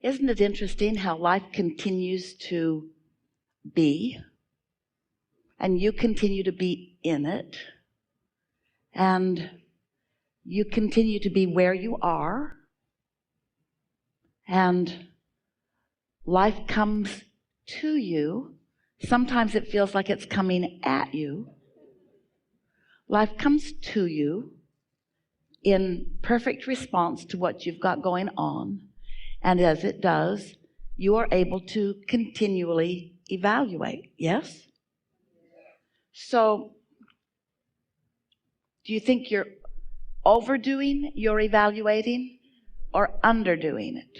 Isn't it interesting how life continues to be, and you continue to be in it, and you continue to be where you are, and life comes to you. Sometimes it feels like it's coming at you. Life comes to you in perfect response to what you've got going on. And as it does, you are able to continually evaluate. Yes? So, do you think you're overdoing your evaluating or underdoing it?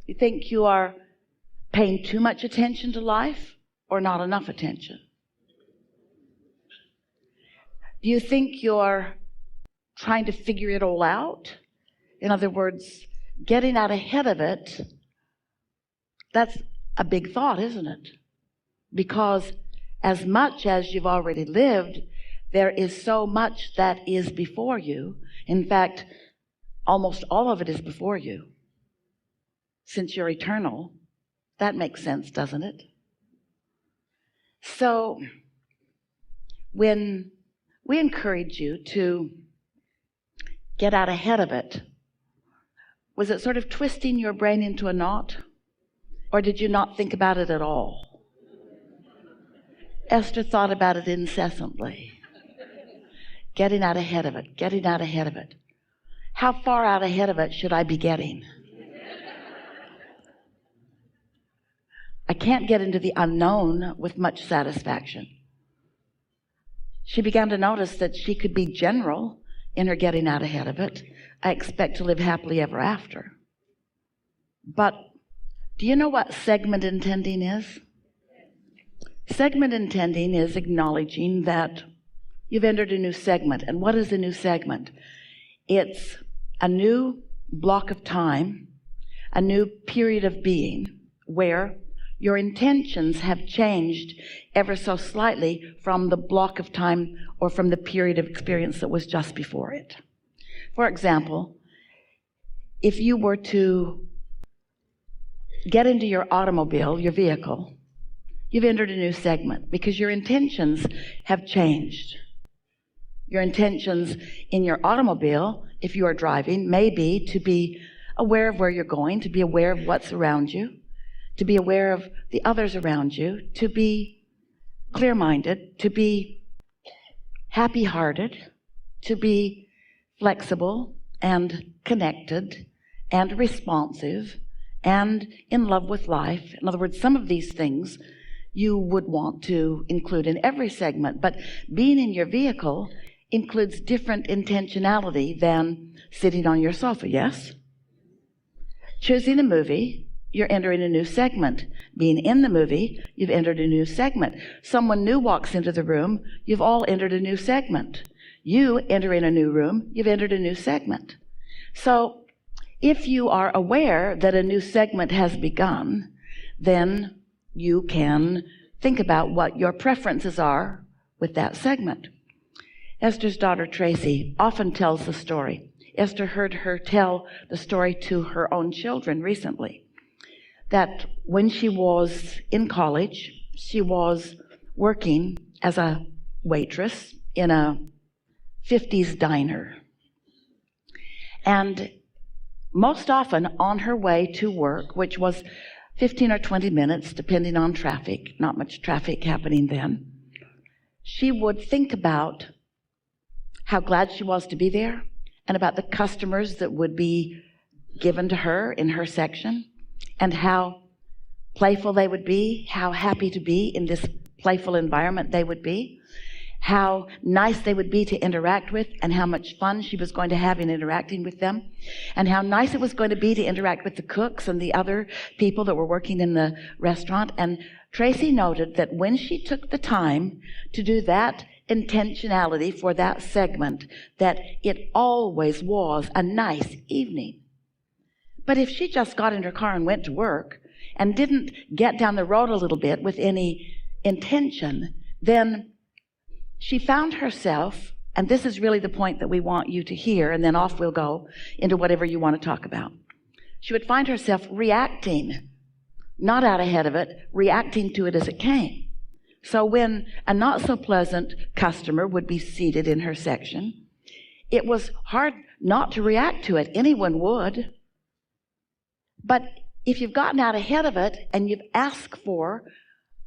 You think you are paying too much attention to life or not enough attention? Do you think you're trying to figure it all out? In other words, getting out ahead of it. That's a big thought, isn't it? Because as much as you've already lived, there is so much that is before you. In fact, almost all of it is before you. Since you're eternal, that makes sense, doesn't it? So, when we encourage you to get out ahead of it, was it sort of twisting your brain into a knot? Or did you not think about it at all? Esther thought about it incessantly. Getting out ahead of it, getting out ahead of it. How far out ahead of it should I be getting? I can't get into the unknown with much satisfaction. She began to notice that she could be general in her getting out ahead of it. I expect to live happily ever after. But do you know what segment intending is? Segment intending is acknowledging that you've entered a new segment. And what is a new segment? It's a new block of time, a new period of being where your intentions have changed ever so slightly from the block of time or from the period of experience that was just before it. For example, if you were to get into your automobile, your vehicle, you've entered a new segment because your intentions have changed. Your intentions in your automobile, if you are driving, may be to be aware of where you're going, to be aware of what's around you, to be aware of the others around you, to be clear-minded, to be happy-hearted, to be flexible and connected and responsive and in love with life. In other words, some of these things you would want to include in every segment, but being in your vehicle includes different intentionality than sitting on your sofa, yes? Choosing a movie, you're entering a new segment. Being in the movie, you've entered a new segment. Someone new walks into the room, you've all entered a new segment. You enter in a new room, you've entered a new segment. So if you are aware that a new segment has begun, then you can think about what your preferences are with that segment. Esther's daughter Tracy often tells the story. Esther heard her tell the story to her own children recently, that when she was in college, she was working as a waitress in a 50s diner. And most often on her way to work, which was 15 or 20 minutes, depending on traffic, not much traffic happening then, she would think about how glad she was to be there and about the customers that would be given to her in her section, and how playful they would be, how happy to be in this playful environment they would be, how nice they would be to interact with, and how much fun she was going to have in interacting with them, and how nice it was going to be to interact with the cooks and the other people that were working in the restaurant. And Tracy noted that when she took the time to do that intentionality for that segment, that it always was a nice evening. But if she just got in her car and went to work and didn't get down the road a little bit with any intention, then she found herself, and this is really the point that we want you to hear, and then off we'll go into whatever you want to talk about. she would find herself reacting, not out ahead of it, reacting to it as it came. So when a not so pleasant customer would be seated in her section, it was hard not to react to it. Anyone would. But if you've gotten out ahead of it and you've asked for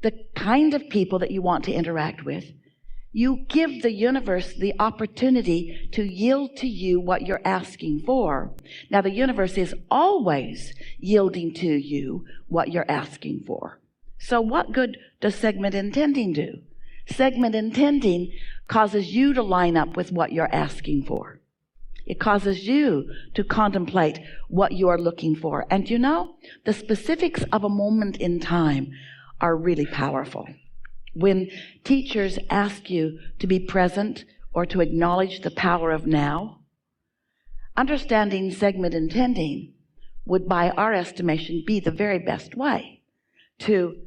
the kind of people that you want to interact with, you give the universe the opportunity to yield to you what you're asking for. Now, the universe is always yielding to you what you're asking for. So what good does segment intending do? Segment intending causes you to line up with what you're asking for. It causes you to contemplate what you are looking for. And you know, the specifics of a moment in time are really powerful. When teachers ask you to be present or to acknowledge the power of now, understanding segment intending would, by our estimation, be the very best way to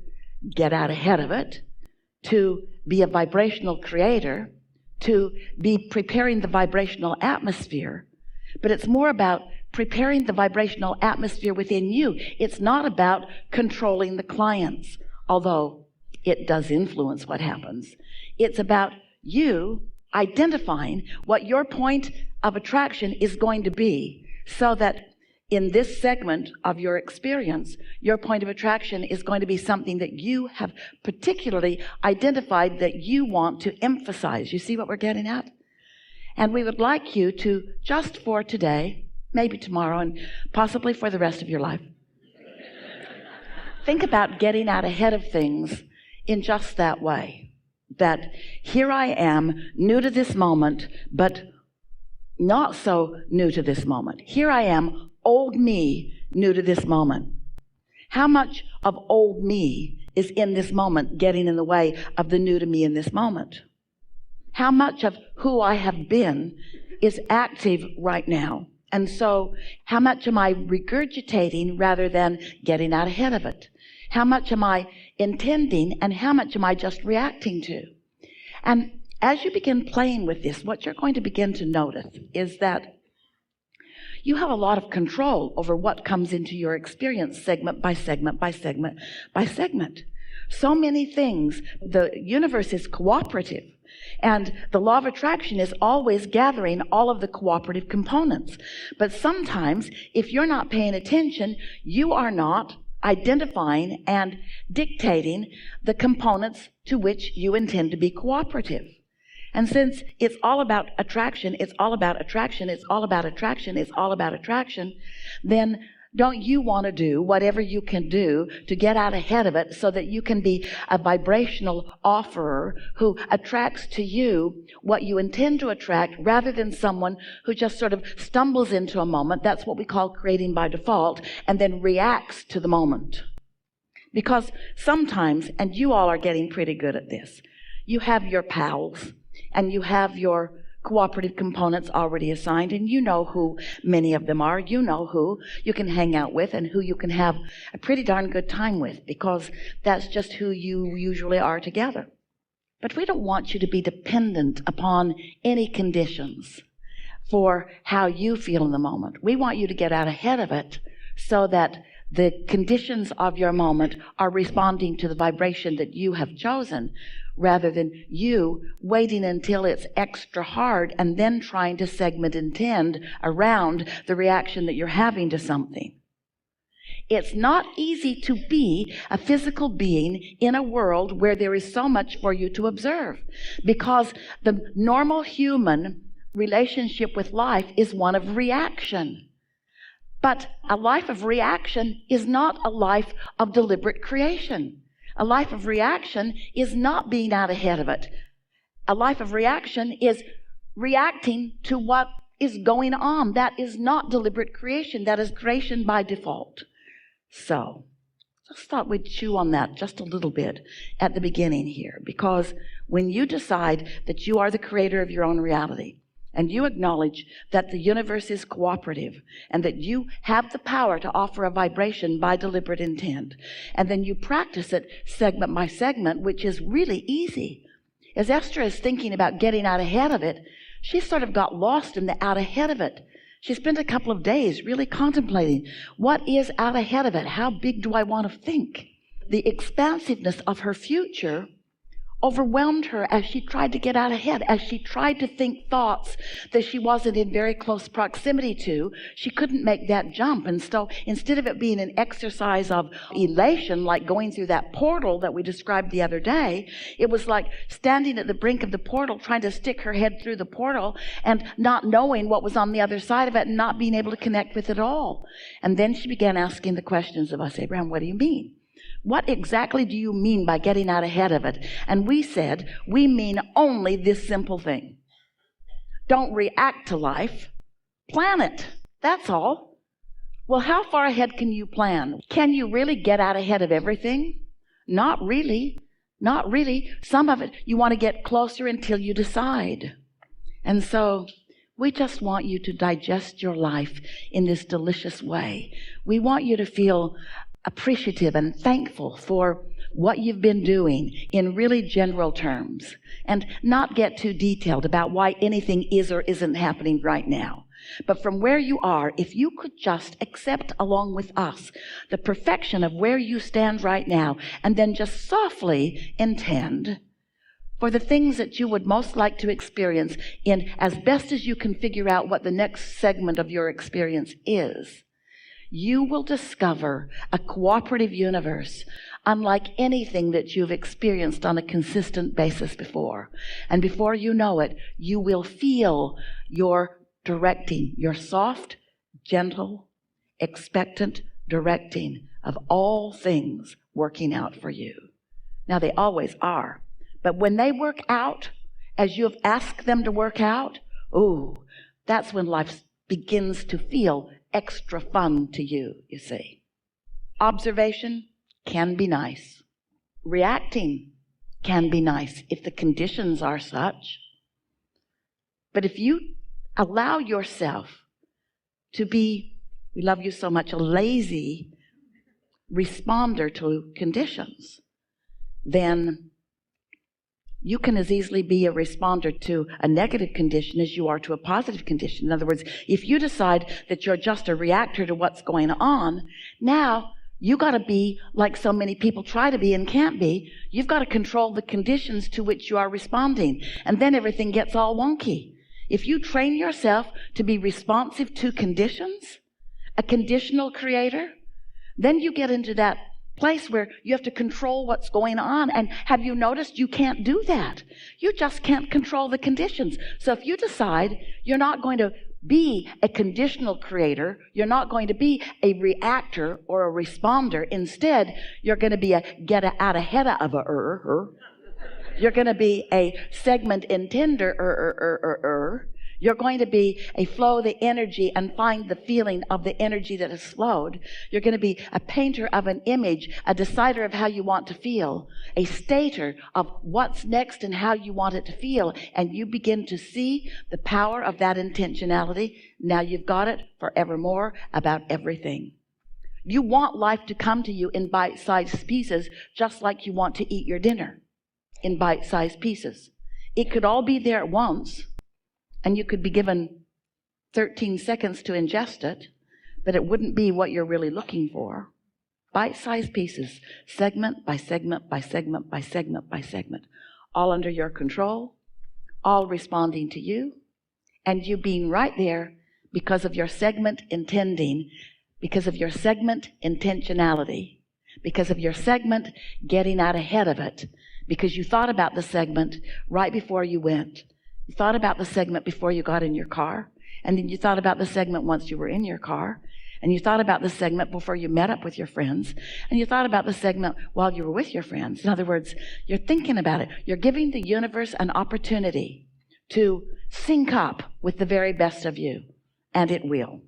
get out ahead of it, to be a vibrational creator, to be preparing the vibrational atmosphere. But it's more about preparing the vibrational atmosphere within you. It's not about controlling the clients, although it does influence what happens. It's about you identifying what your point of attraction is going to be, so that in this segment of your experience, your point of attraction is going to be something that you have particularly identified that you want to emphasize. You see what we're getting at? And we would like you to, just for today, maybe tomorrow, and possibly for the rest of your life, think about getting out ahead of things in just that way. That here I am, new to this moment, but not so new to this moment. Here I am, old me, new to this moment. How much of old me is in this moment getting in the way of the new to me in this moment? How much of who I have been is active right now? And so how much am I regurgitating rather than getting out ahead of it? How much am I intending and how much am I just reacting to? And as you begin playing with this, what you're going to begin to notice is that you have a lot of control over what comes into your experience, segment by segment by segment by segment. So many things. The universe is cooperative, and the law of attraction is always gathering all of the cooperative components. But sometimes, if you're not paying attention, you are not identifying and dictating the components to which you intend to be cooperative. And since it's all about attraction, it's all about attraction, it's all about attraction, it's all about attraction, then don't you want to do whatever you can do to get out ahead of it so that you can be a vibrational offerer who attracts to you what you intend to attract, rather than someone who just sort of stumbles into a moment. That's what we call creating by default, and then reacts to the moment. Because sometimes, and you all are getting pretty good at this, you have your pals, and you have your cooperative components already assigned, and you know who many of them are. You know who you can hang out with and who you can have a pretty darn good time with, because that's just who you usually are together. But we don't want you to be dependent upon any conditions for how you feel in the moment. We want you to get out ahead of it so that the conditions of your moment are responding to the vibration that you have chosen, rather than you waiting until it's extra hard and then trying to segment intend around the reaction that you're having to something. It's not easy to be a physical being in a world where there is so much for you to observe, because the normal human relationship with life is one of reaction. But a life of reaction is not a life of deliberate creation. A life of reaction is not being out ahead of it. A life of reaction is reacting to what is going on. That is not deliberate creation. That is creation by default. So, just thought we'd chew on that just a little bit at the beginning here, because when you decide that you are the creator of your own reality, and you acknowledge that the universe is cooperative and that you have the power to offer a vibration by deliberate intent, and then you practice it segment by segment, which is really easy. As Esther is thinking about getting out ahead of it, she sort of got lost in the out ahead of it. She spent a couple of days really contemplating what is out ahead of it. How big do I want to think? The expansiveness of her future overwhelmed her as she tried to get out ahead, as she tried to think thoughts that she wasn't in very close proximity to. She couldn't make that jump. And so instead of it being an exercise of elation, like going through that portal that we described the other day, it was like standing at the brink of the portal, trying to stick her head through the portal and not knowing what was on the other side of it and not being able to connect with it all. And then she began asking the questions of us. Abraham, what do you mean? What exactly do you mean by getting out ahead of it? And we said, we mean only this simple thing. Don't react to life. Plan it. That's all. Well, how far ahead can you plan? Can you really get out ahead of everything? Not really. Not really. Some of it, you want to get closer until you decide. And so we just want you to digest your life in this delicious way. We want you to feel appreciative and thankful for what you've been doing in really general terms, and not get too detailed about why anything is or isn't happening right now. But from where you are, if you could just accept along with us the perfection of where you stand right now, and then just softly intend for the things that you would most like to experience in as best as you can figure out what the next segment of your experience is, you will discover a cooperative universe unlike anything that you've experienced on a consistent basis before. And before you know it, you will feel your directing, your soft, gentle, expectant directing of all things working out for you. Now, they always are. But when they work out as you have asked them to work out, that's when life begins to feel extra fun to you, you see. Observation can be nice. Reacting can be nice if the conditions are such. But if you allow yourself to be, we love you so much, a lazy responder to conditions, then you can as easily be a responder to a negative condition as you are to a positive condition. In other words, if you decide that you're just a reactor to what's going on, now you got to be like so many people try to be and can't be. You've got to control the conditions to which you are responding. And then everything gets all wonky. If you train yourself to be responsive to conditions, a conditional creator, then you get into that place where you have to control what's going on. And have you noticed you can't do that? You just can't control the conditions. So if you decide you're not going to be a conditional creator, you're not going to be a reactor or a responder. Instead, you're going to be a get out ahead of You're going to be a segment intender. You're going to be a flow of the energy and find the feeling of the energy that has flowed. You're going to be a painter of an image, a decider of how you want to feel, a stater of what's next and how you want it to feel. And you begin to see the power of that intentionality. Now you've got it forevermore about everything. You want life to come to you in bite-sized pieces, just like you want to eat your dinner in bite-sized pieces. It could all be there at once. And you could be given 13 seconds to ingest it, but it wouldn't be what you're really looking for. Bite-sized pieces, segment by segment by segment by segment by segment, all under your control, all responding to you, and you being right there because of your segment intending, because of your segment intentionality, because of your segment getting out ahead of it, because you thought about the segment right before you went. You thought about the segment before you got in your car, and then you thought about the segment once you were in your car, and you thought about the segment before you met up with your friends, and you thought about the segment while you were with your friends. In other words, you're thinking about it. You're giving the universe an opportunity to sync up with the very best of you, and it will.